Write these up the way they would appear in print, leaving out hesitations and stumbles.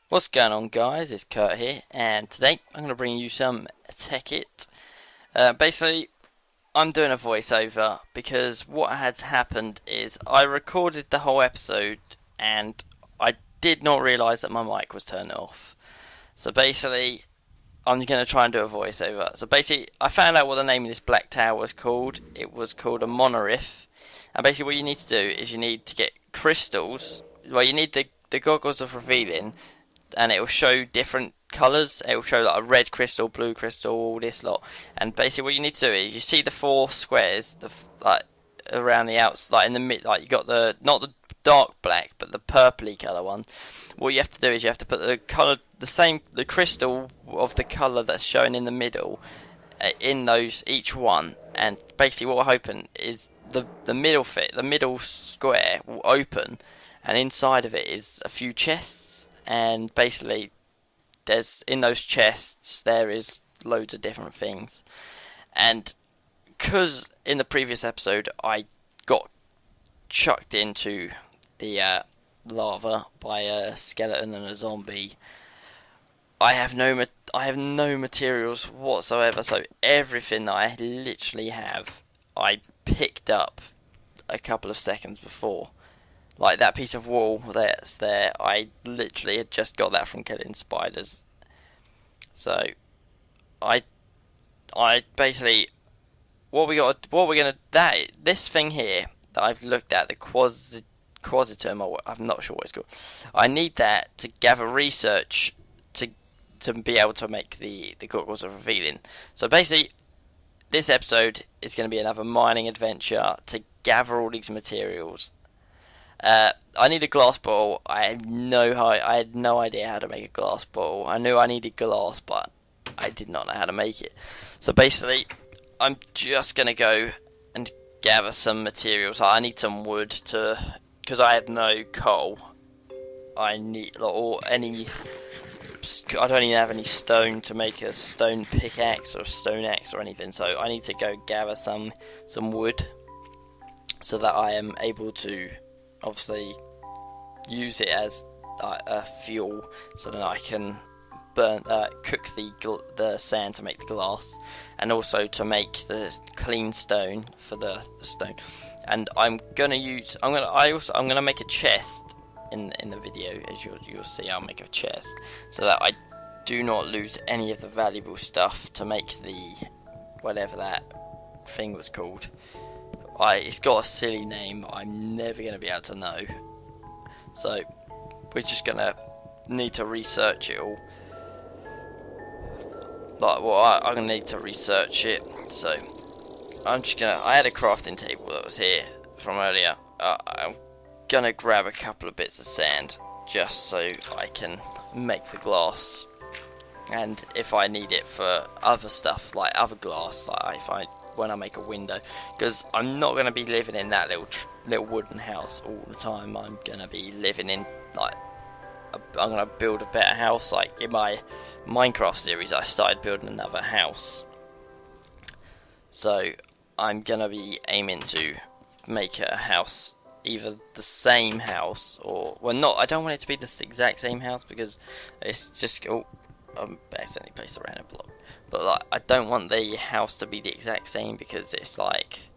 What's going on, guys? It's Kurt here, and today I'm going to bring you some Tekkit. Basically, I'm doing a voiceover because what had happened is I recorded the whole episode and I did not realise that my mic was turned off. So basically, I'm going to try and do a voiceover. So basically, I found out what the name of this black tower was called. It was called a monorith. And basically, what you need to do is you need to get crystals. Well, you need the goggles of revealing, and it will show different colours. It will show like a red crystal, blue crystal, all this lot. And basically, what you need to do is you see the four squares, like around the outs, like in the mid, like you got the not the dark black, but the purpley colour one. What you have to do is you have to put the colour, the crystal of the colour that's shown in the middle, in those each one. And basically, what we're hoping is the middle square will open, and inside of it is a few chests. And basically, there's in those chests there is loads of different things. And because in the previous episode I got chucked into the lava by a skeleton and a zombie, I have no materials whatsoever. So everything that I literally have, I picked up a couple of seconds before. Like that piece of wall that's there, I literally had just got that from killing spiders. So, I, I basically, this thing here that I've looked at, the quasitum, or I'm not sure what it's called. I need that to gather research to be able to make the goggles of revealing. So basically, this episode is going to be another mining adventure to gather all these materials. I need a glass bottle. I had no idea how to make a glass bottle. I knew I needed glass, but I did not know how to make it. So basically, I'm just gonna go and gather some materials. I need some wood because I have no coal. I need or any. I don't even have any stone to make a stone pickaxe or stone axe or anything. So I need to go gather some wood so that I am able to obviously use it as a fuel, so that I can cook the sand to make the glass, and also to make the clean stone for the stone. And I'm gonna make a chest in the video, as you'll see. I'll make a chest so that I do not lose any of the valuable stuff to make the whatever that thing was called. It's got a silly name I'm never going to be able to know. So, we're just going to need to research it all. I'm going to need to research it. So, I had a crafting table that was here from earlier. I'm going to grab a couple of bits of sand just so I can make the glass. And if I need it for other stuff, like other glass, when I make a window, because I'm not going to be living in that little wooden house all the time. I'm going to be living in I'm going to build a better house. Like in my Minecraft series, I started building another house, so I'm going to be aiming to make a house, either the same house not. I don't want it to be the exact same house because it's just I accidentally placed a random block. But I don't want the house to be the exact same, because it's like,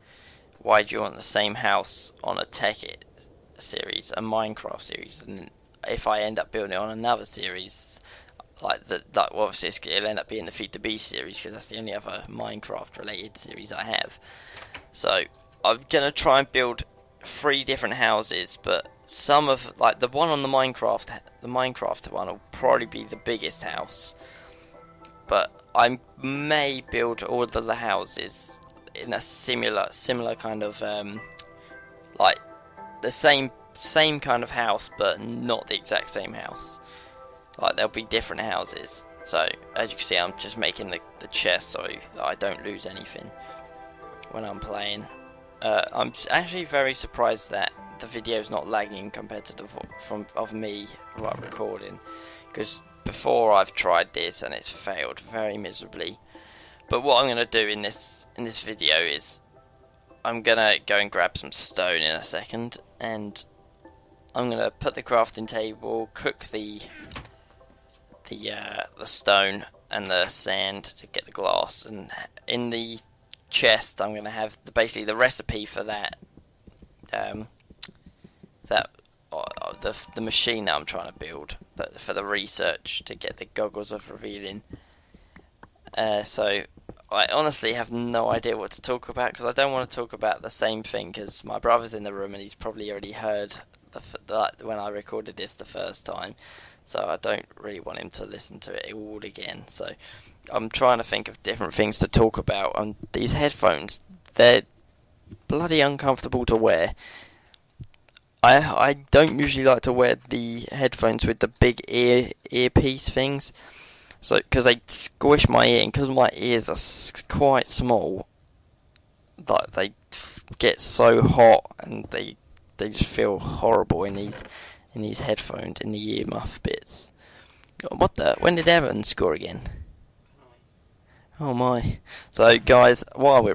why do you want the same house on a Tekkit series, a Minecraft series, and if I end up building it on another series, obviously it'll end up being the Feed the Beast series, because that's the only other Minecraft related series I have. So I'm gonna try and build 3 different houses, but some of the one on the Minecraft one will probably be the biggest house, but I may build all of the houses in a similar kind of like the same kind of house, but not the exact same house. Like there'll be different houses. So as you can see, I'm just making the chest so that I don't lose anything when I'm playing. I'm actually very surprised that the video is not lagging compared to of me recording, because before I've tried this and it's failed very miserably. But what I'm going to do in this video is I'm going to go and grab some stone in a second, and I'm going to put the crafting table, cook the the stone and the sand to get the glass, and in the chest I'm going to have basically the recipe for that the machine that I'm trying to build for the research to get the goggles of revealing. So I honestly have no idea what to talk about, because I don't want to talk about the same thing, because my brother's in the room and he's probably already heard when I recorded this the first time, so I don't really want him to listen to it all again. So I'm trying to think of different things to talk about. And these headphones, they're bloody uncomfortable to wear. I don't usually like to wear the headphones with the big earpiece things, so because they squish my ear, and because my ears are quite small, like they get so hot and they just feel horrible in these headphones, in the ear muff bits. When did Everton score again? Oh my! So guys, while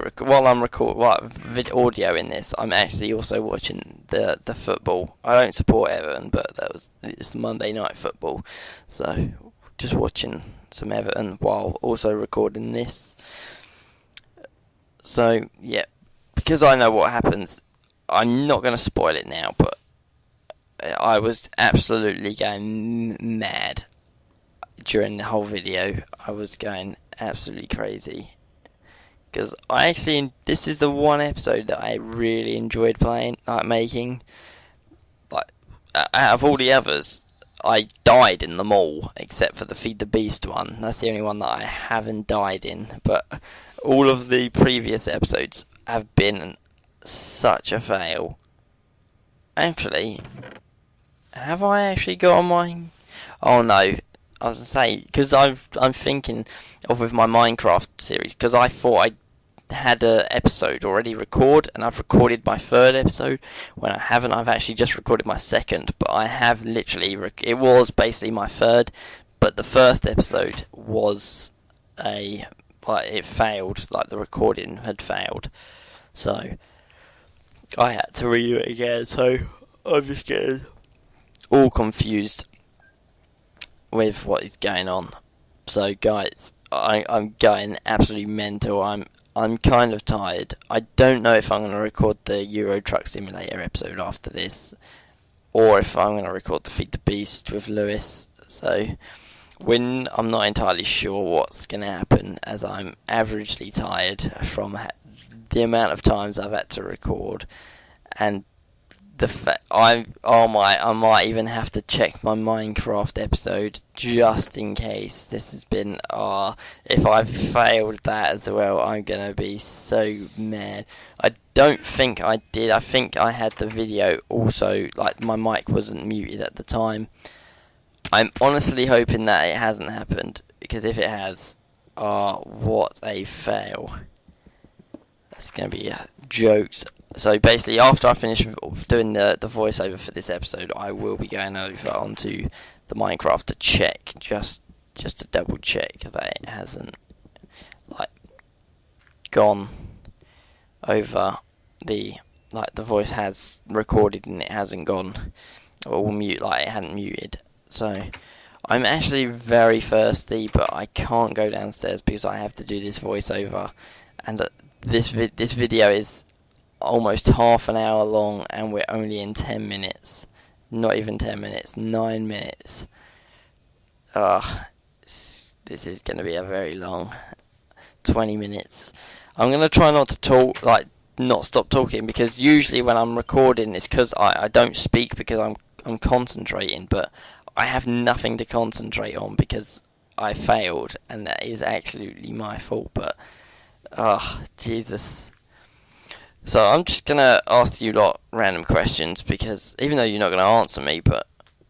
I'm recording audio in this, I'm actually also watching the football. I don't support Everton, but it's Monday night football, so just watching some Everton while also recording this. So yeah, because I know what happens, I'm not going to spoil it now, but I was absolutely going mad during the whole video. I was going absolutely crazy, because this is the one episode that I really enjoyed making. Like, out of all the others, I died in them all except for the Feed the Beast one. That's the only one that I haven't died in, but all of the previous episodes have been such a fail. Actually, have I actually got on my... Oh no, I was going to say, because I'm thinking of with my Minecraft series, because I thought I had an episode already recorded, and I've recorded my third episode, when I haven't. I've actually just recorded my second, but I have literally, it was basically my third, but the first episode was it failed, like the recording had failed, so I had to redo it again, so I'm just getting all confused with what is going on. So guys, I'm going absolutely mental. I'm kind of tired. I don't know if I'm going to record the Euro Truck Simulator episode after this, or if I'm going to record the Feed the Beast with Lewis. So I'm not entirely sure what's going to happen, as I'm averagely tired from the amount of times I've had to record, and I might even have to check my Minecraft episode just in case this has been. If I've failed that as well, I'm gonna be so mad. I don't think I did. I think I had the video also, like my mic wasn't muted at the time. I'm honestly hoping that it hasn't happened, because if it has, what a fail. That's gonna be jokes. So basically, after I finish doing the voiceover for this episode, I will be going over onto the Minecraft to check, just to double check that it hasn't gone over the voice has recorded and it hasn't gone or mute, it hadn't muted. So I'm actually very thirsty, but I can't go downstairs because I have to do this voiceover, and this video is almost half an hour long, and we're only in 10 minutes. Not even 10 minutes, 9 minutes. This is going to be a very long 20 minutes. I'm going to try not to talk, not stop talking, because usually when I'm recording it's because I don't speak because I'm concentrating, but I have nothing to concentrate on because I failed, and that is absolutely my fault, but Jesus. So I'm just going to ask you lot random questions, because even though you're not going to answer me, but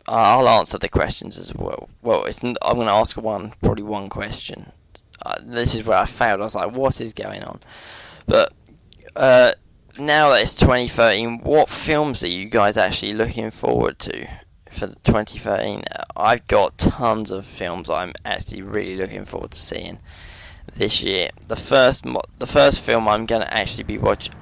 I'll answer the questions as well. Well, I'm going to ask probably one question. This is where I failed. I was like, what is going on? But now that it's 2013, what films are you guys actually looking forward to for 2013? I've got tons of films I'm actually really looking forward to seeing this year. The first film I'm going to actually be watching,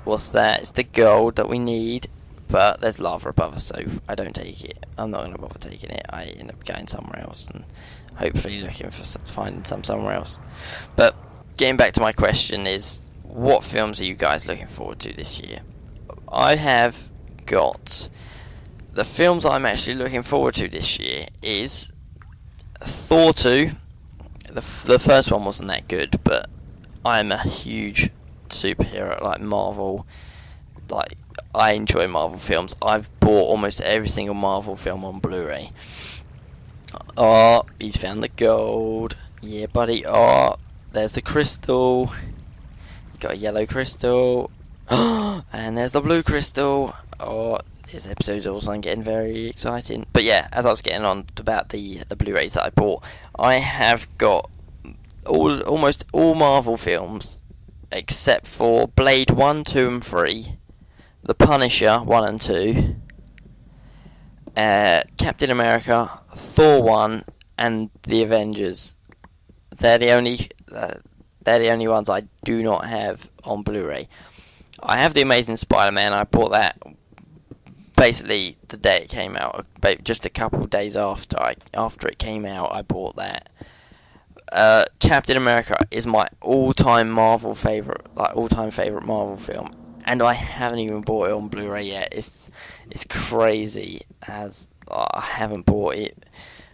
what's that? It's the gold that we need. but there's lava above us, so I don't take it. I'm not going to bother taking it. I end up going somewhere else and hopefully looking for finding some somewhere else. But getting back to my question is, what films are you guys looking forward to this year? I have got the films I'm actually looking forward to this year is Thor 2. The first one wasn't that good, but I'm a huge superhero, like Marvel. Like, I enjoy Marvel films. I've bought almost every single Marvel film on Blu-ray. Oh, he's found the gold. Yeah, buddy. Oh, there's the crystal. You got a yellow crystal. And there's the blue crystal. Oh, this episode's also getting very exciting. But yeah, as I was getting on about the Blu-rays that I bought, I have got almost all Marvel films except for Blade 1, 2 and 3, The Punisher 1 and 2, Captain America, Thor 1 and The Avengers. They're the only ones I do not have on Blu-ray. I have The Amazing Spider-Man. I bought that basically the day it came out, just a couple of days after it came out. I bought that. Captain America is my all-time favorite Marvel film, and I haven't even bought it on Blu-ray yet. It's crazy, as I haven't bought it.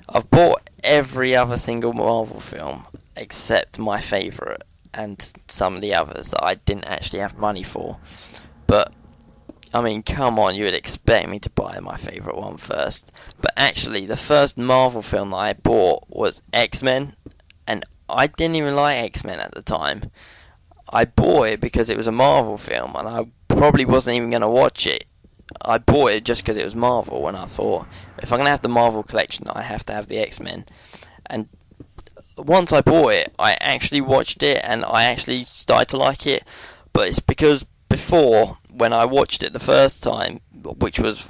I've bought every other single Marvel film except my favourite and some of the others that I didn't actually have money for. But I mean, come on, you would expect me to buy my favourite one first. But actually, the first Marvel film that I bought was X-Men, and I didn't even like X-Men at the time. I bought it because it was a Marvel film, and I probably wasn't even going to watch it. I bought it just because it was Marvel, and I thought, if I'm going to have the Marvel collection, I have to have the X-Men. And once I bought it, I actually watched it, and I actually started to like it. But it's because before, when I watched it the first time, which was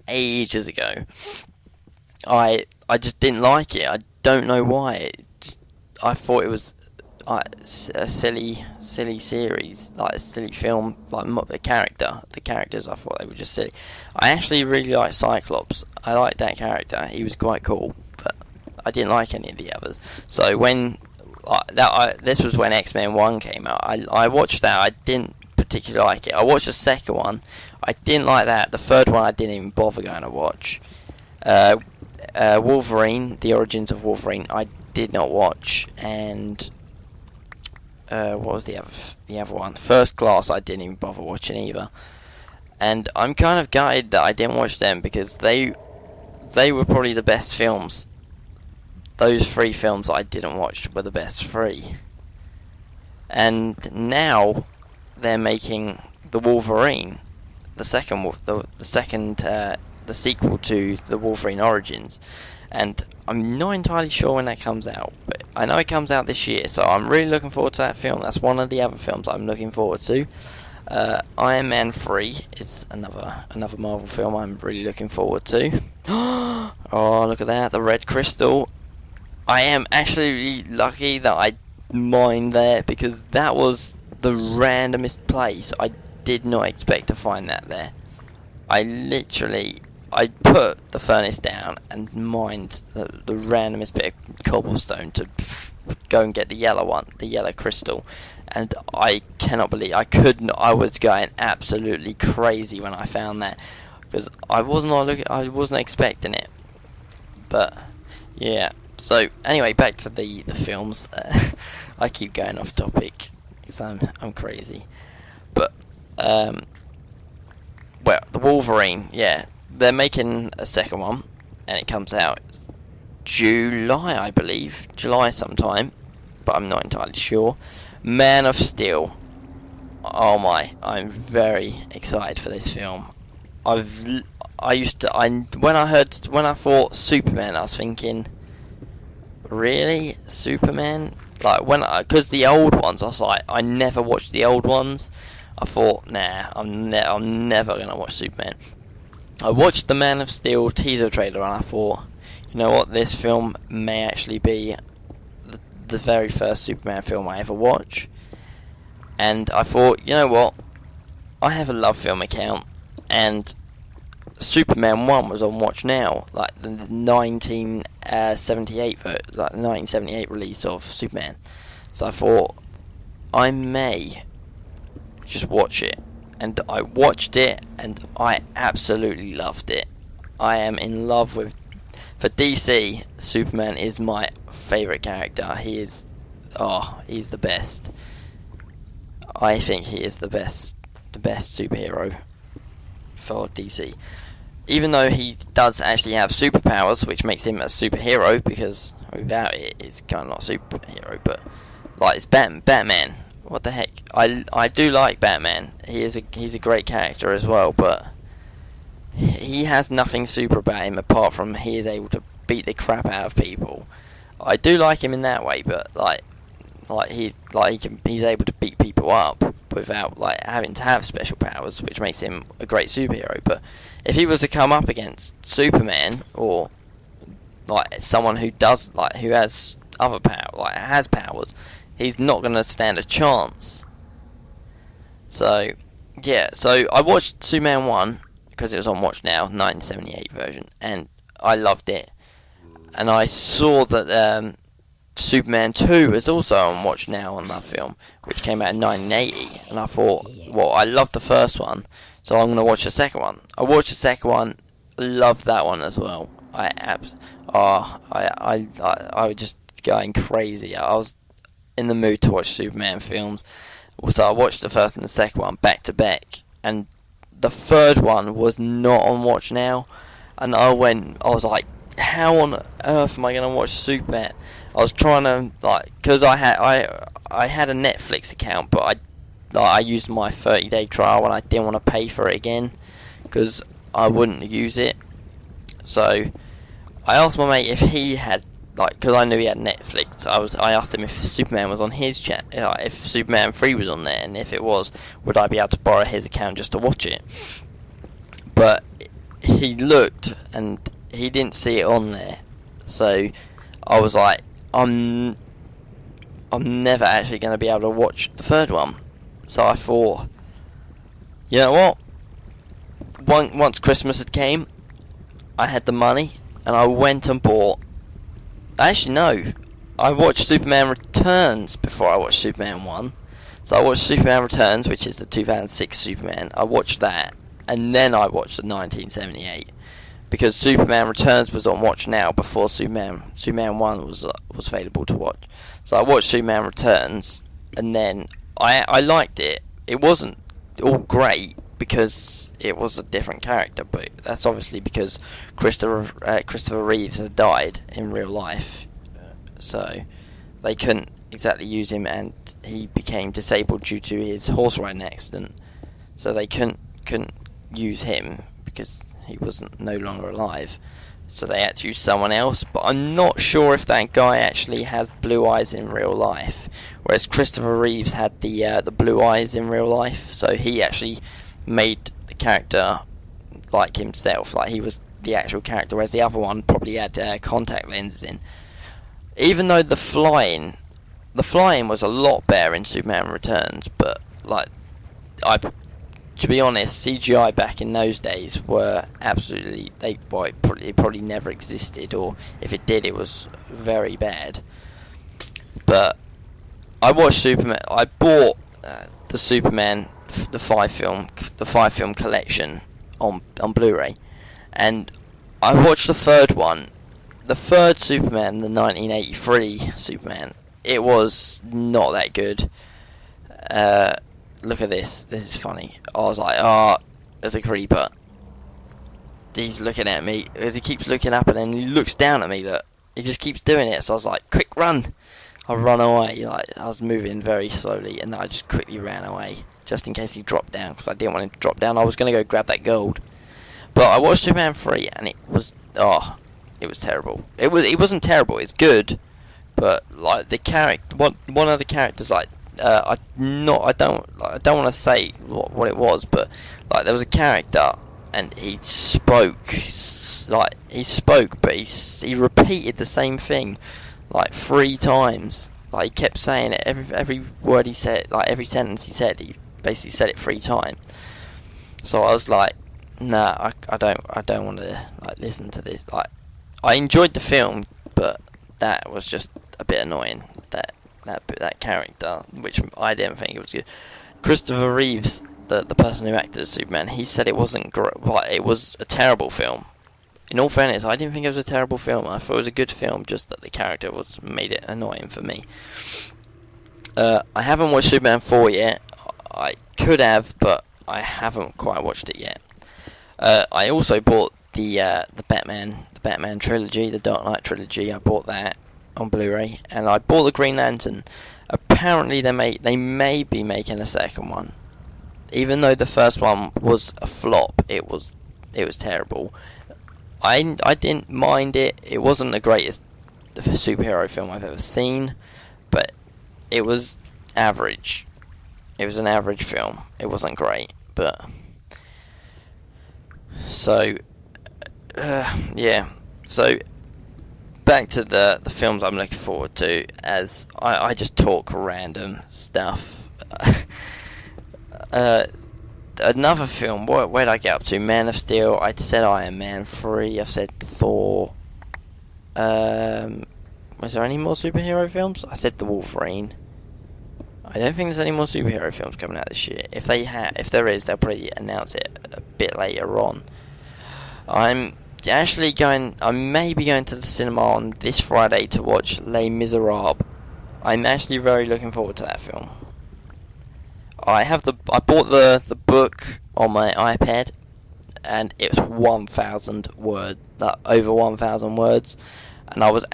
ages ago, I just didn't like it. I don't know why. I thought it was a silly series, like a silly film, like the characters. I thought they were just silly. I actually really like Cyclops. I liked that character. He was quite cool, but I didn't like any of the others. So when this was when X-Men 1 came out. I watched that. I didn't particularly like it. I watched the second one. I didn't like that. The third one I didn't even bother going to watch. Wolverine, The Origins of Wolverine, I did not watch. And what was the other one? First Class, I didn't even bother watching either. And I'm kind of gutted that I didn't watch them, because they were probably the best films. Those 3 films I didn't watch were the best 3. And now they're making the Wolverine, the sequel to the Wolverine Origins, and I'm not entirely sure when that comes out, but I know it comes out this year, so I'm really looking forward to that film. That's one of the other films I'm looking forward to. Iron Man 3 is another Marvel film I'm really looking forward to. Oh, look at that, the red crystal. I am actually lucky that I mined there, because that was the randomest place. I did not expect to find that there. I put the furnace down and mined the randomest bit of cobblestone to go and get the yellow crystal, and I cannot believe I was going absolutely crazy when I found that, because I wasn't expecting it. But yeah. So anyway, back to the films. I keep going off topic because I'm crazy. But the Wolverine, yeah, they're making a second one, and it comes out July, I believe, July sometime, but I'm not entirely sure. Man of Steel. Oh my, I'm very excited for this film. When I thought Superman, I was thinking, really, Superman? Like, because the old ones, I was like, I never watched the old ones. I thought, nah, I'm never gonna watch Superman. I watched the Man of Steel teaser trailer, and I thought, you know what, this film may actually be the very first Superman film I ever watch. And I thought, you know what, I have a Love Film account. and Superman 1 was on Watch Now, like the 1978 release of Superman. So I thought I may just watch it, and I watched it, and I absolutely loved it. I am in love with. For DC, Superman is my favourite character. He's the best. I think he is the best superhero for DC. Even though he does actually have superpowers, which makes him a superhero, because without it, it's kind of not a superhero. But like, it's Batman. What the heck? I do like Batman. He's a great character as well, but he has nothing super about him apart from he is able to beat the crap out of people. I do like him in that way, but he's able to beat people up without like having to have special powers, which makes him a great superhero. But if he was to come up against Superman, or like someone who has other has powers, he's not going to stand a chance. So yeah, so I watched Superman 1 because it was on Watch Now, 1978 version, and I loved it. And I saw that Superman 2 is also on Watch Now on that film, which came out in 1980, and I thought, well, I loved the first one, so I'm going to watch the second one. I watched the second one, loved that one as well. I was just going crazy. I was in the mood to watch Superman films, so I watched the first and the second one back to back, and the third one was not on Watch Now, and I was like, how on earth am I going to watch Superman? I was trying to, because I had a Netflix account, but I used my 30-day trial, and I didn't want to pay for it again, because I wouldn't use it. So I asked my mate if he had, because I knew he had Netflix, I asked him if Superman was on his chat, if Superman 3 was on there, and if it was, would I be able to borrow his account just to watch it? But he looked, and he didn't see it on there, so I was like, I'm never actually going to be able to watch the third one. So I thought, you know what? Once Christmas had came, I had the money, and I went and bought. Actually, no, I watched Superman Returns before I watched Superman 1. So I watched Superman Returns, which is the 2006 Superman. I watched that, and then I watched the 1978. Because Superman Returns was on Watch Now before Superman 1 was available to watch. So I watched Superman Returns, and then I liked it. It wasn't all great because it was a different character, but that's obviously because Christopher Reeves had died in real life, so they couldn't exactly use him, and he became disabled due to his horse riding accident. So they couldn't use him because he wasn't no longer alive, so they had to use someone else. But I'm not sure if that guy actually has blue eyes in real life, whereas Christopher Reeves had the blue eyes in real life, so he actually made the character like himself, like he was the actual character, whereas the other one probably had contact lenses in. Even though the flying was a lot better in Superman Returns, but to be honest, CGI back in those days were absolutely, it probably never existed, or if it did, it was very bad. But I watched Superman. I bought the Superman, the five film collection on Blu-ray, and I watched the third one, the third Superman, the 1983 Superman. It was not that good. Look at this. This is funny. I was like, there's a creeper. He's looking at me. As he keeps looking up, and then he looks down at me. Look, he just keeps doing it. So I was like, quick, run. I run away. I was moving very slowly, and I just quickly ran away, just in case he dropped down, because I didn't want him to drop down. I was going to go grab that gold. But I watched Superman 3, and it was terrible. It wasn't terrible. It's good, but the character, one of the characters, I don't want to say what it was, but there was a character, and he spoke, but he repeated the same thing 3 times. He kept saying it, every word he said, every sentence he said, he basically said it 3 times. So I was like, Nah, I don't want to like listen to this. Like, I enjoyed the film, but that was just a bit annoying. That character, which I didn't think it was good. Christopher Reeves, the person who acted as Superman, he said it wasn't like, it was a terrible film. In all fairness, I didn't think it was a terrible film. I thought it was a good film, just that the character made it annoying for me. I haven't watched Superman 4 yet. I could have, but I haven't quite watched it yet. I also bought the Batman trilogy, the Dark Knight trilogy. I bought that on Blu-ray, and I bought the Green Lantern. Apparently, they may be making a second one, even though the first one was a flop. It was terrible. I didn't mind it. It wasn't the greatest superhero film I've ever seen, but it was average. It was an average film. It wasn't great, but so yeah. So back to the films I'm looking forward to, as I just talk random stuff. Another film, where did I get up to? Man of Steel, I said Iron Man 3, I've said Thor. Was there any more superhero films? I said The Wolverine. I don't think there's any more superhero films coming out this year. If there is, they'll probably announce it a bit later on. I may be going to the cinema on this Friday to watch Les Miserables. I'm actually very looking forward to that film. I bought the book on my iPad, and it was 1,000 words, over 1,000 words, and I wasn't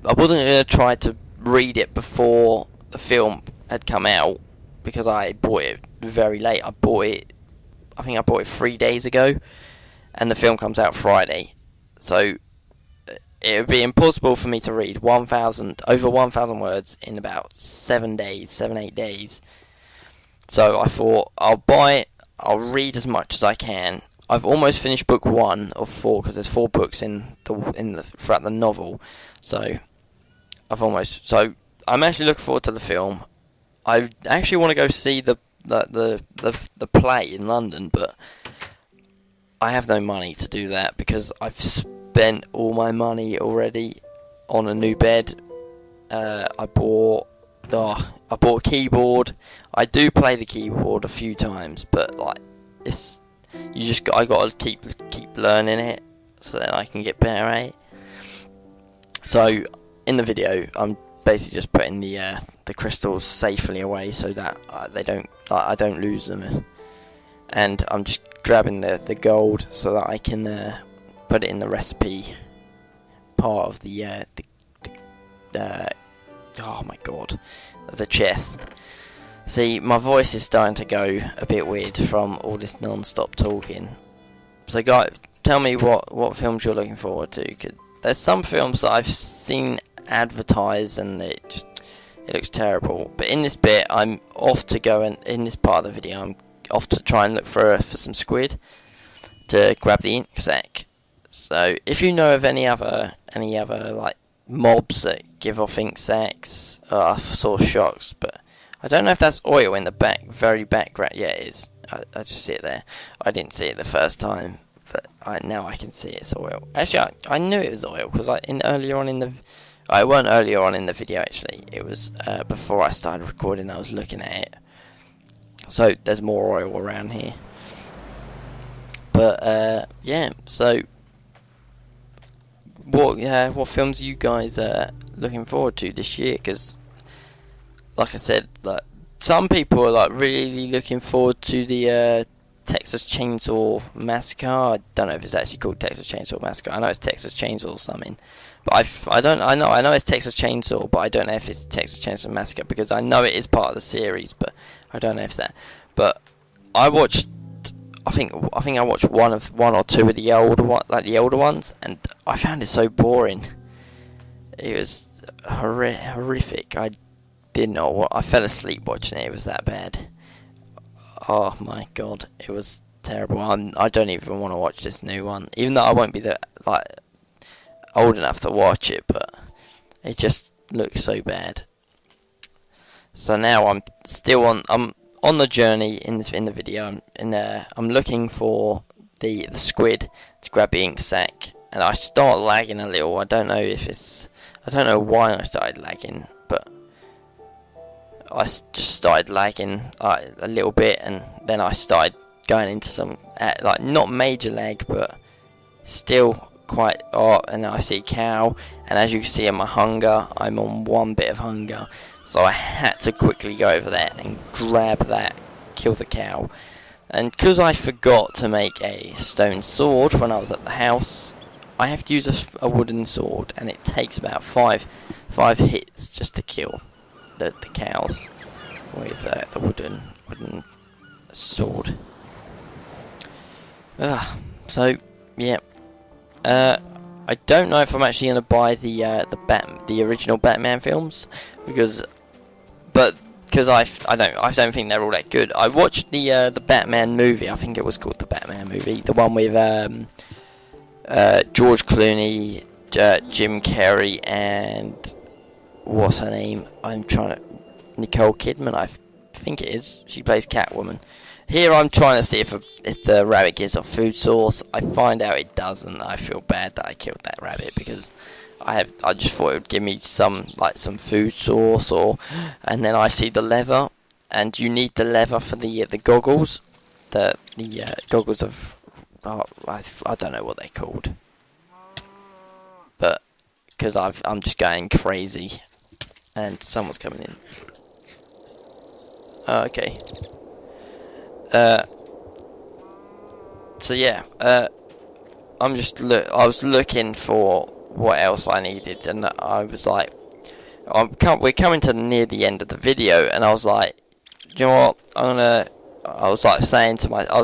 gonna try to read it before the film had come out, because I bought it very late. I think I bought it 3 days ago, and the film comes out Friday, so it would be impossible for me to read over 1,000 words in about 7-8 days. So I thought, I'll buy it, I'll read as much as I can. I've almost finished book 1 of 4, because there's 4 books throughout the novel. So I'm actually looking forward to the film. I actually want to go see the play in London, but I have no money to do that, because I've spent all my money already on a new bed. I bought a keyboard. I do play the keyboard a few times, but like I got to keep learning it, so then I can get better at it. So in the video, I'm basically just putting the crystals safely away, so that I don't lose them, and I'm just grabbing the gold so that I can put it in the recipe part of the oh my god, the chest. See, my voice is starting to go a bit weird from all this non-stop talking. So guys, tell me what films you're looking forward to. 'Cause there's some films that I've seen advertised and it looks terrible. But in this bit, I'm off to go, and in this part of the video, I'm off to try and look for some squid to grab the ink sac. So if you know of any other like mobs that give off ink sacs, I saw shocks, but I don't know if that's oil in the very background. Yeah, it is. I just see it there. I didn't see it the first time, but now I can see it's oil. Actually, I knew it was oil, because it weren't earlier on in the video, actually. It was before I started recording, I was looking at it. So there's more oil around here. But yeah, so what films are you guys looking forward to this year? Because like I said, like some people are like really looking forward to the Texas Chainsaw Massacre. I don't know if it's actually called Texas Chainsaw Massacre. I know it's Texas Chainsaw something, but I know it's Texas Chainsaw, but I don't know if it's Texas Chainsaw Massacre, because I know it is part of the series, but I don't know if it's that. But I think I watched one or two of the older ones, and I found it so boring. It was horrific. I fell asleep watching it. It was that bad. Oh my god, it was terrible. I don't even want to watch this new one, even though I won't be old enough to watch it. But it just looks so bad. So now I'm on the journey in the video. I'm looking for the squid to grab the ink sac, and I start lagging a little. I don't know why I started lagging, but I just started lagging a little bit, and then I started going into some like not major lag, but still quite. Oh, and I see a cow, and as you can see in my hunger, I'm on 1 bit of hunger, so I had to quickly go over there and grab that, kill the cow. And because I forgot to make a stone sword when I was at the house, I have to use a wooden sword, and it takes about five hits just to kill the cows with the wooden sword. So yeah, I don't know if I'm actually gonna buy the original Batman films because I don't think they're all that good. I watched the Batman movie. I think it was called the Batman movie, the one with George Clooney, Jim Carrey, and what's her name? Nicole Kidman, I think it is. She plays Catwoman. Here I'm trying to see if the rabbit gives a food source. I find out it doesn't. I feel bad that I killed that rabbit because I just thought it would give me some food source, and then I see the leather, and you need the leather for the goggles, the goggles of I don't know what they're called, but because I'm just going crazy, and someone's coming in. Okay. So yeah, I was looking for what else I needed, and I was like, we're coming to near the end of the video, and I was like, you know what, I was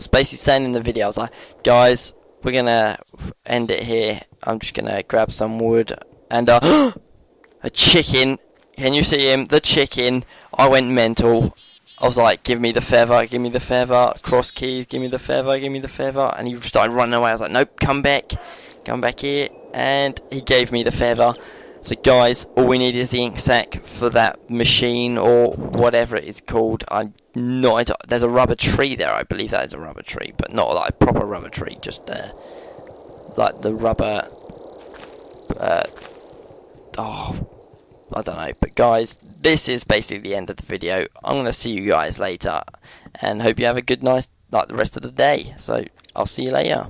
basically saying in the video, I was like, guys, we're gonna end it here. I'm just gonna grab some wood, and a chicken. Can you see him? The chicken. I went mental. I was like, give me the feather, cross keys, give me the feather, and he started running away. I was like, nope, come back here, and he gave me the feather. So guys, all we need is the ink sac for that machine, or whatever it is called. There's a rubber tree there, I believe that is a rubber tree, but not like a proper rubber tree, just like the rubber, I don't know, but guys, this is basically the end of the video. I'm going to see you guys later, and hope you have a good night, like the rest of the day. So, I'll see you later.